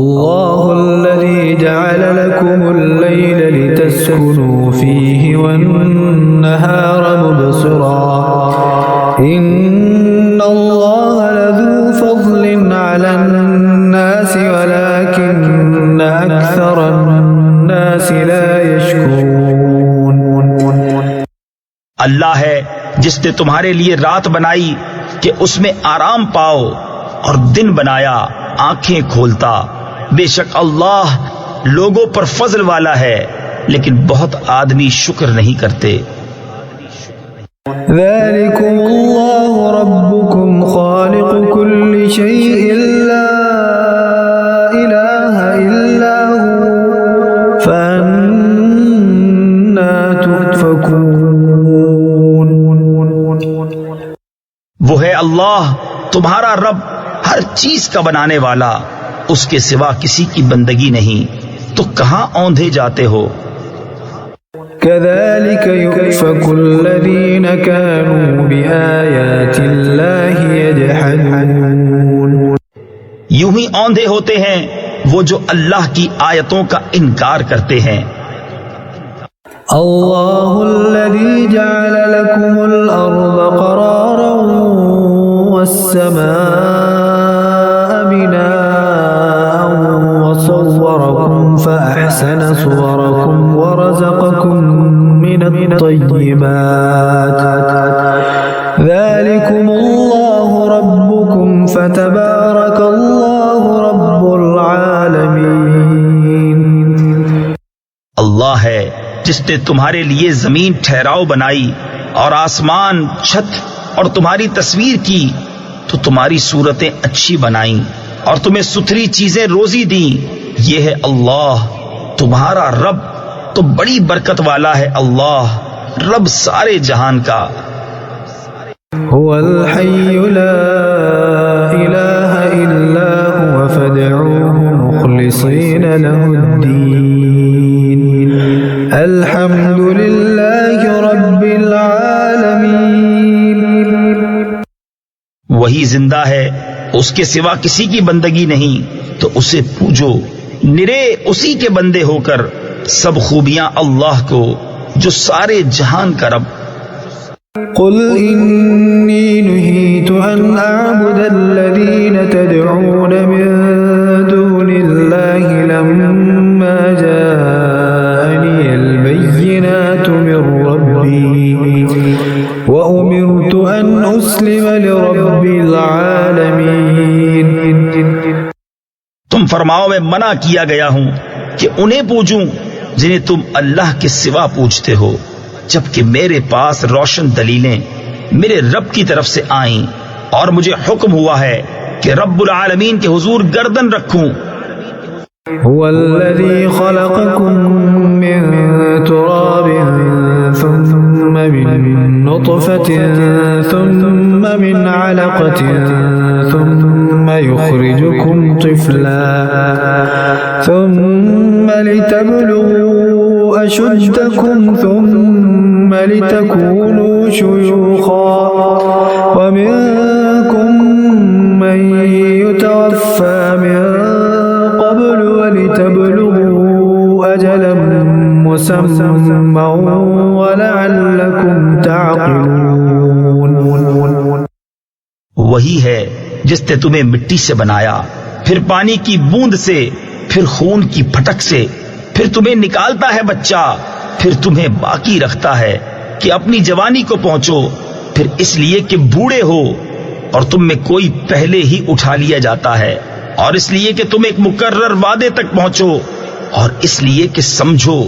الله الذي جعل لكم الليل لتسكنوا فيه والنهار مبصرا إن الله لذو فضل على الناس ولكن أكثر الناس لا يشكرون. اللہ ہے جس نے تمہارے لیے رات بنائی کہ اس میں آرام پاؤ اور دن بنایا آنکھیں کھولتا. بے شک اللہ لوگوں پر فضل والا ہے لیکن بہت آدمی شکر نہیں کرتے. ذلكم الله ربكم خالق كل شيء لا إله إلا هو فأنا تؤفكون. وہ ہے اللہ تمہارا رب ہر چیز کا بنانے والا، اس کے سوا کسی کی بندگی نہیں، تو کہاں اوندھے جاتے ہو؟ كذلك يؤفك الذين كانوا بآيات الله يجحدون. یوں ہی اوندھے ہوتے ہیں وہ جو اللہ کی آیتوں کا انکار کرتے ہیں. الله الذي جعل لكم الأرض قرارا والسماء بناء وصوركم فأحسن صوركم ورزقكم من الطيبات ذلكم الله ربكم فتبارك الله رب العالمين. اللہ ہے جس نے تمہارے لیے زمین ٹھہراؤ بنائی اور آسمان چھت اور تمہاری تصویر کی تو تمہاری صورتیں اچھی بنائیں اور تمہیں ستھری چیزیں روزی دیں. یہ ہے اللہ تمہارا رب تو بڑی برکت والا ہے اللہ رب سارے جہان کا. هو الحي لا إله إلا هو فادعوه مخلصين له الدين الحمد لله رب العالمين. وہی زندہ ہے اس کے سوا کسی کی بندگی نہیں تو اسے پوجو نرے اسی کے بندے ہو کر سب خوبیاں اللہ کو جو سارے جہان کا رب. قل إني نهيت أن أعبد الذين تدعون من دون الله لما جاءني البينات من ربي وأمرت أن أسلم لرب العالمين. تم فرماؤ میں منع کیا گیا ہوں کہ انہیں پوجوں جنہیں تم اللہ کے سوا پوجتے ہو جبکہ میرے پاس روشن دلیلیں میرے رب کی طرف سے آئیں اور مجھے حکم ہوا ہے کہ رب العالمین کے حضور گردن رکھوں. هو الذي خلقكم من تراب ثم من نطفة ثم من علقة ثم يخرجكم طفلا ثم لتبلغوا أشدكم ثم لتكونوا شيوخا ومنكم من يتوفى من قبل ولتبلغوا أجلا مسمى ولعلكم تعقلون. وہی ہے جس نے تمہیں مٹی سے بنایا پھر پانی کی بوند سے پھر خون کی پھٹک سے پھر تمہیں نکالتا ہے بچہ پھر تمہیں باقی رکھتا ہے کہ اپنی جوانی کو پہنچو پھر اس لیے کہ بوڑھے ہو اور تم میں کوئی پہلے ہی اٹھا لیا جاتا ہے اور اس لیے کہ تم ایک مقرر وعدے تک پہنچو اور اس لیے کہ سمجھو.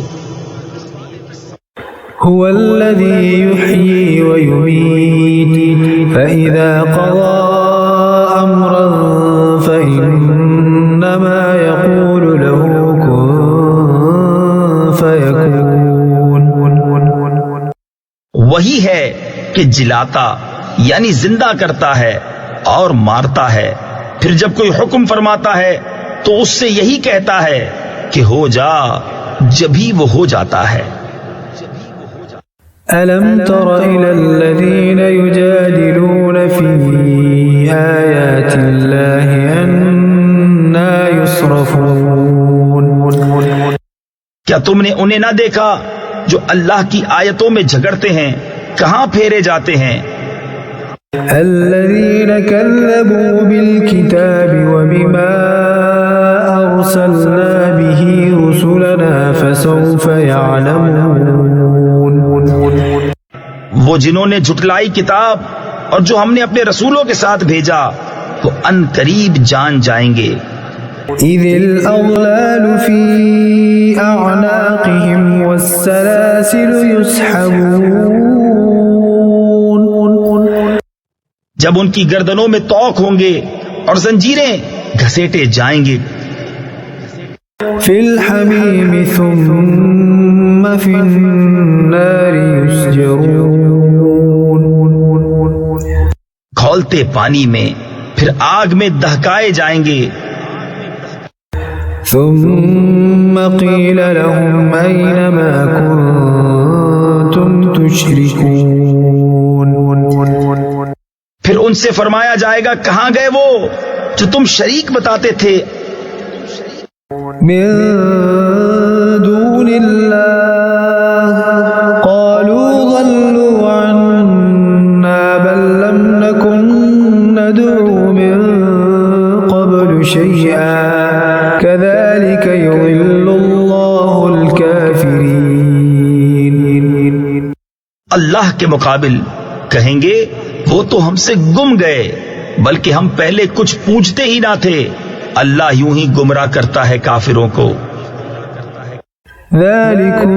هو الذي يحيي ويميت فإذا قضى أمرا فإنما يقول له كن فيكون. وہی ہے کہ جلاتا یعنی زندہ کرتا ہے اور مارتا ہے پھر جب کوئی حکم فرماتا ہے تو اس سے یہی کہتا ہے کہ ہو جا جبھی وہ ہو جاتا ہے. ألم تر إلى الذين يجادلون في آيات الله أنى يصرفون کیا تم نے انہیں نہ دیکھا جو اللہ کی آیتوں میں جھگڑتے ہیں کہاں پھیرے جاتے ہیں؟ الذين كذبوا بالكتاب وبما أرسلنا به رسلنا فسوف يعلمون. وہ جنہوں نے جھٹلائی کتاب اور جو ہم نے اپنے رسولوں کے ساتھ بھیجا وہ ان قریب جان جائیں گے. إذ الأغلال في أعناقهم والسلاسل يسحبون. جب ان کی گردنوں میں طوق ہوں گے اور زنجیریں گھسیٹے جائیں گے. في الحميم ثم في النار يسجرون. کھولتے پانی میں پھر آگ میں دہکائے جائیں گے. ثم قيل لهم أين ما كنتم تشركون. پھر ان سے فرمایا جائے گا کہاں گئے وہ جو تم شریک بتاتے تھے من دون الله قالوا ضلوا عنا بل لم نكن ندعو من قبل شيئا كذلك يضل الله الكافرين. اللہ کے مقابل کہیں گے وہ تو ہم سے گم گئے بلکہ ہم پہلے کچھ پوچھتے ہی نہ تھے. اللہ یوں ہی گمراہ کرتا ہے کافروں کو. ذلكم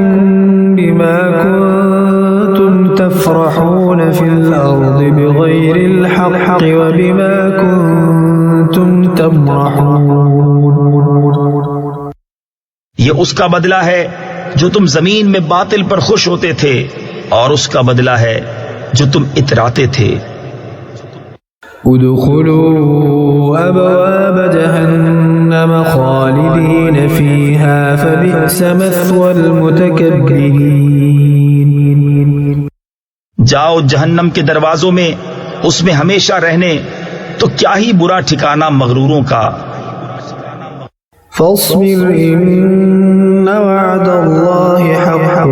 بما كنتم تفرحون في الأرض بغير الحق وبما كنتم تمرحون. یہ اس کا بدلہ ہے جو تم زمین میں باطل پر خوش ہوتے تھے اور اس کا بدلہ ہے جو تم اتراتے تھے. ادخلوا ابواب جہنم خالدین فیہا فبئس مثوى المتکبرین. جاؤ جہنم کے دروازوں میں اس میں ہمیشہ رہنے تو کیا ہی برا ٹھکانہ مغروروں کا. فاصبر ان وعد اللہ حق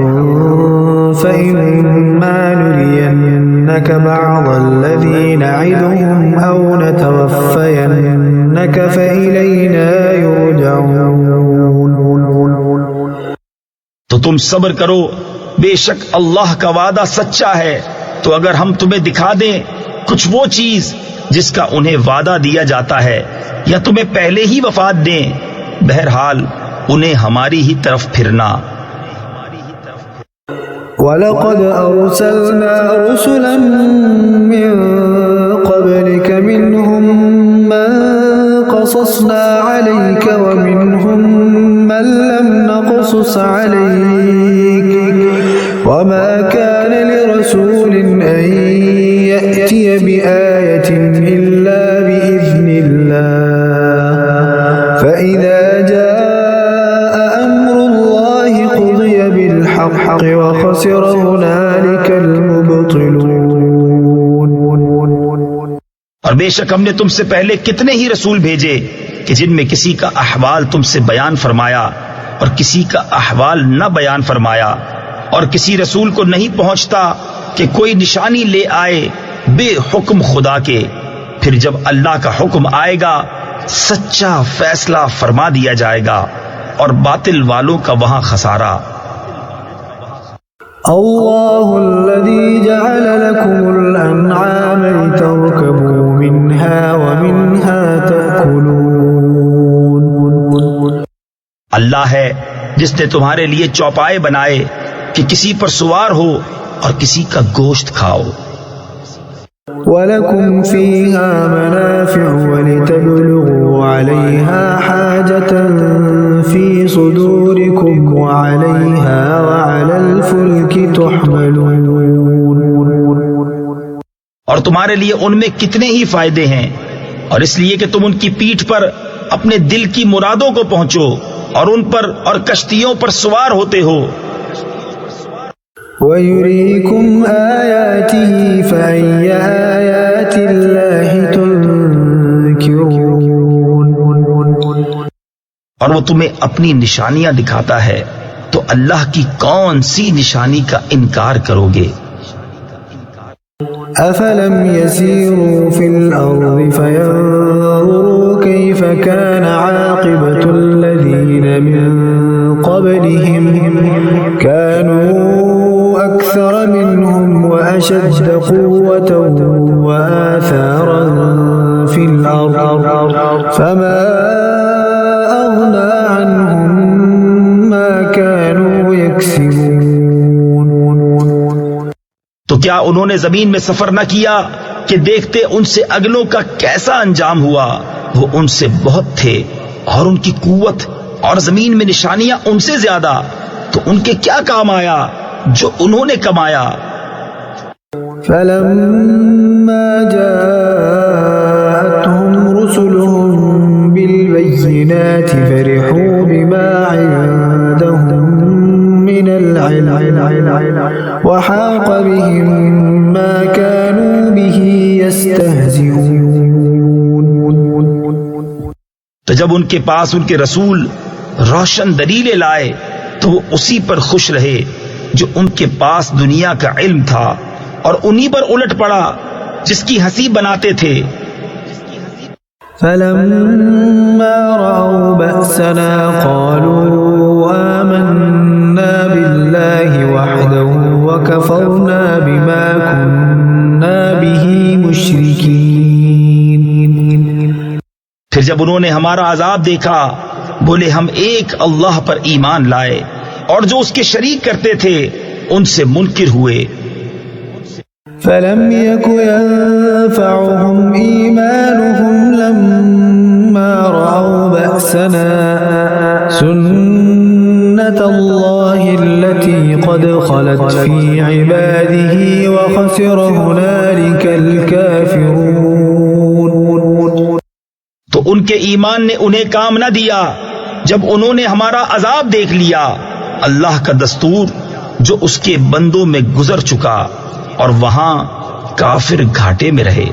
فإما نرينك بعض الذي نعدهم أو نتوفينك فإلينا يرجعون. تو تم صبر کرو بے شک اللہ کا وعدہ سچا ہے. تو اگر ہم تمہیں دکھا دیں کچھ وہ چیز جس کا انہیں وعدہ دیا جاتا ہے یا تمہیں پہلے ہی وفات دیں بہرحال انہیں ہماری ہی طرف پھرنا. وَلَقَدْ أَرْسَلْنَا رُسُلًا مِّن قَبْلِكَ مِنْهُمْ مَنْ قَصَصْنَا عَلَيْكَ وَمِنْهُمْ مَنْ لَمْ نَقْصُصْ عَلَيْكَ وَمَا كَانَ لِرَسُولٍ أَنْ يَأْتِيَ بِآيَةٍ إِلَّا بِإِذْنِ اللَّهِ فَإِذَا جَاءَ أَمْرُ اللَّهِ قُضِيَ بِالْحَقِّ وَخَسِرَ هُنَالِكَ الْمُبْطِلُونَ. اور بے شک ہم نے تم سے پہلے کتنے ہی رسول بھیجے کہ جن میں کسی کا احوال تم سے بیان فرمایا اور کسی کا احوال نہ بیان فرمایا. اور کسی رسول کو نہیں پہنچتا کہ کوئی نشانی لے آئے بے حکم خدا کے. پھر جب اللہ کا حکم آئے گا سچا فیصلہ فرما دیا جائے گا اور باطل والوں کا وہاں خسارہ. اللہ الذي جعل لكم الأنعام لتركبوا منها ومنها تأكلون. اللہ ہے جس نے تمہارے لیے چوپائے بنائے کہ کسی پر سوار ہو اور کسی کا گوشت کھاؤ. وَلَكُمْ فِيهَا مَنَافِعُ وَلِتَبْلُغُوا عَلَيْهَا حَاجَةً فِي صُدُورِكُمْ وَعَلَيْهَا وَعَلَى الْفُلْكِ تُحْمَلُونَ. اور تمہارے لیے ان میں کتنے ہی فائدے ہیں اور اس لیے کہ تم ان کی پیٹھ پر اپنے دل کی مرادوں کو پہنچو اور ان پر اور کشتیوں پر سوار ہوتے ہو. وَيُرِيكُمْ آيَاتِهِ فَأَيَّ آيَاتِ اللَّهِ تُنْكِرُونَ. اور وہ تمہیں اپنی نشانیاں دکھاتا ہے تو اللہ کی کون سی نشانی کا انکار کرو گے؟ أفلم يسيروا في الأرض فينظروا كيف كان عاقبة الذين من قبلهم كانوا أكثر منهم وأشد قوة وآثارا في الأرض فما أغنى عنهم ما كانوا يكسبون. تو کیا انہوں نے زمین میں سفر نہ کیا کہ دیکھتے ان سے اگلوں کا کیسا انجام ہوا؟ وہ ان سے بہت تھے اور ان کی قوت اور زمین میں نشانیاں ان سے زیادہ، تو ان کے کیا کام آیا جو انہوں نے کمایا؟ فلما جاءتهم رسلهم بالبينات فرحوا بما عندهم من العلم وحاق بهم ما كانوا به يستهزئون. تو جب ان کے پاس ان کے رسول روشن دلیلیں لائے تو وہ اسی پر خوش رہے جو ان کے پاس دنیا کا علم تھا، اور انہی پر الٹ پڑا جس کی ہنسی بناتے تھے. فلما رأوا بأسنا قالوا آمنا بالله وحده وكفرنا بما كنا به مشركين. پھر جب انہوں نے ہمارا عذاب دیکھا بولے ہم ایک اللہ پر ایمان لائے اور جو اس کے شریک کرتے تھے ان سے منکر ہوئے. فلم يك ينفعهم إيمانهم لما رأوا بأسنا سنة الله التي قد خلت في عباده وخسر هنالك الكافرون. تو ان کے ایمان نے انہیں کام نہ دیا جب انہوں نے ہمارا عذاب دیکھ لیا. اللہ کا دستور جو اس کے بندوں میں گزر چکا اور وہاں کافر گھاٹے میں رہے.